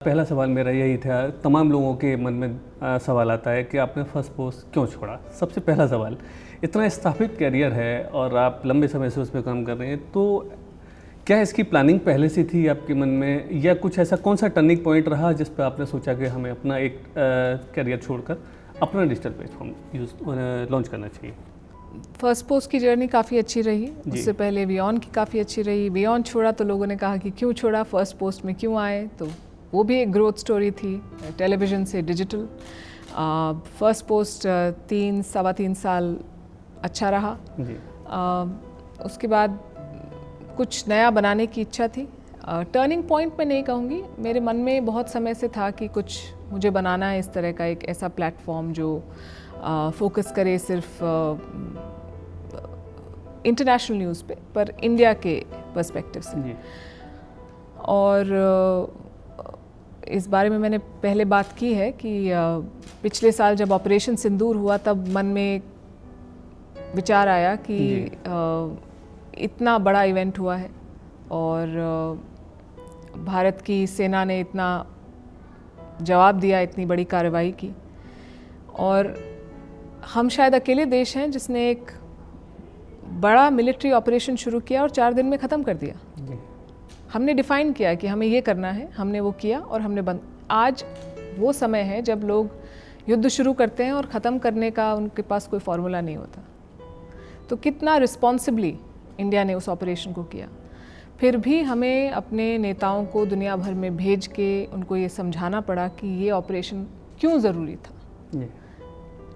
पहला सवाल मेरा यही था, तमाम लोगों के मन में सवाल आता है कि आपने फर्स्ट पोस्ट क्यों छोड़ा। सबसे पहला सवाल, इतना स्थापित करियर है और आप लंबे समय से उस पर काम कर रहे हैं, तो क्या इसकी प्लानिंग पहले से थी आपके मन में, या कुछ ऐसा कौन सा टर्निंग पॉइंट रहा जिस पर आपने सोचा कि हमें अपना एक करियर छोड़कर अपना डिजिटल प्लेटफॉर्म लॉन्च करना चाहिए? फर्स्ट पोस्ट की जर्नी काफ़ी अच्छी रही। उससे पहले बियॉन की काफ़ी अच्छी रही। बियॉन छोड़ा तो लोगों ने कहा कि क्यों छोड़ा, फर्स्ट पोस्ट में क्यों आए, तो वो भी एक ग्रोथ स्टोरी थी, टेलीविज़न से डिजिटल। फर्स्ट पोस्ट 3-3.25 साल अच्छा रहा जी। उसके बाद कुछ नया बनाने की इच्छा थी। टर्निंग पॉइंट मैं नहीं कहूँगी, मेरे मन में बहुत समय से था कि कुछ मुझे बनाना है इस तरह का एक ऐसा प्लेटफॉर्म जो फोकस करे सिर्फ इंटरनेशनल न्यूज़ पे, पर इंडिया के पर्सपेक्टिव से जी। और इस बारे में मैंने पहले बात की है कि पिछले साल जब ऑपरेशन सिंदूर हुआ तब मन में विचार आया कि इतना बड़ा इवेंट हुआ है और भारत की सेना ने इतना जवाब दिया, इतनी बड़ी कार्रवाई की, और हम शायद अकेले देश हैं जिसने एक बड़ा मिलिट्री ऑपरेशन शुरू किया और 4 दिन में ख़त्म कर दिया। हमने डिफ़ाइन किया कि हमें ये करना है, हमने वो किया और हमने बंद। आज वो समय है जब लोग युद्ध शुरू करते हैं और ख़त्म करने का उनके पास कोई फार्मूला नहीं होता। तो कितना रिस्पॉन्सिबली इंडिया ने उस ऑपरेशन को किया। फिर भी हमें अपने नेताओं को दुनिया भर में भेज के उनको ये समझाना पड़ा कि ये ऑपरेशन क्यों ज़रूरी था।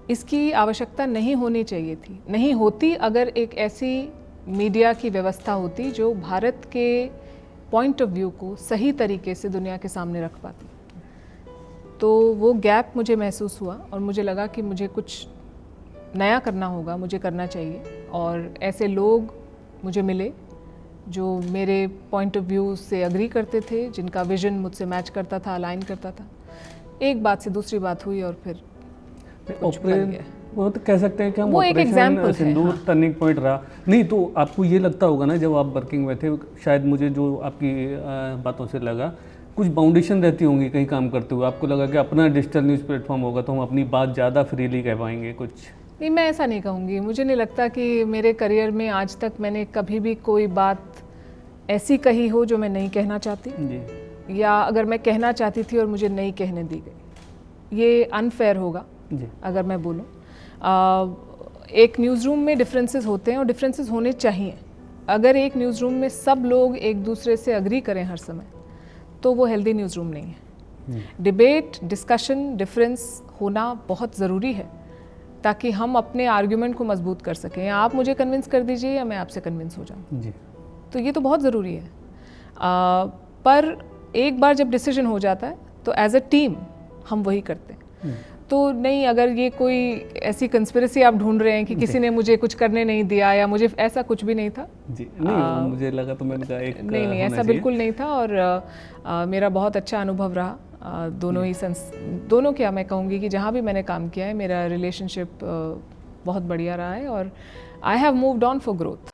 इसकी आवश्यकता नहीं होनी चाहिए थी, नहीं होती अगर एक ऐसी मीडिया की व्यवस्था होती जो भारत के पॉइंट ऑफ व्यू को सही तरीके से दुनिया के सामने रख पाती। तो वो गैप मुझे महसूस हुआ और मुझे लगा कि मुझे कुछ नया करना होगा, मुझे करना चाहिए। और ऐसे लोग मुझे मिले जो मेरे पॉइंट ऑफ व्यू से अग्री करते थे, जिनका विजन मुझसे मैच करता था, अलाइन करता था। एक बात से दूसरी बात हुई और फिर वो तो कह सकते हैं कि हम वो एक एग्जाम्पल सिंदूर टर्निंग पॉइंट रहा। नहीं तो आपको ये लगता होगा ना, जब आप वर्किंग में थे, शायद मुझे जो आपकी बातों से लगा, कुछ बाउंडेशन रहती होंगी कहीं काम करते हुए। आपको लगा कि अपना डिजिटल न्यूज़ प्लेटफॉर्म होगा तो हम अपनी बात ज़्यादा फ्रीली कह पाएंगे कुछ? नहीं, मैं ऐसा नहीं कहूँगी। मुझे नहीं लगता कि मेरे करियर में आज तक मैंने कभी भी कोई बात ऐसी कही हो जो मैं नहीं कहना चाहती जी। या अगर मैं कहना चाहती थी और मुझे नहीं कहने दी गई, ये अनफेयर होगा जी। अगर मैं बोलूँ, एक न्यूज़ रूम में डिफरेंसेस होते हैं और डिफरेंसेस होने चाहिए। अगर एक न्यूज़ रूम में सब लोग एक दूसरे से अग्री करें हर समय, तो वो हेल्दी न्यूज़ रूम नहीं है। डिबेट, डिस्कशन, डिफरेंस होना बहुत ज़रूरी है ताकि हम अपने आर्ग्यूमेंट को मजबूत कर सकें। आप मुझे कन्विंस कर दीजिए या मैं आपसे कन्विंस हो जाऊँ जी। तो ये तो बहुत ज़रूरी है। पर एक बार जब डिसीजन हो जाता है तो एज अ टीम हम वही करते हैं। तो नहीं, अगर ये कोई ऐसी कंस्पिरेसी आप ढूंढ रहे हैं कि किसी ने मुझे कुछ करने नहीं दिया या मुझे, ऐसा कुछ भी नहीं था जी। नहीं, मुझे लगा तो मैंने कहा एक नहीं, ऐसा बिल्कुल नहीं था। और मेरा बहुत अच्छा अनुभव रहा। दोनों क्या मैं कहूँगी कि जहाँ भी मैंने काम किया है मेरा रिलेशनशिप बहुत बढ़िया रहा है और I have moved on for growth.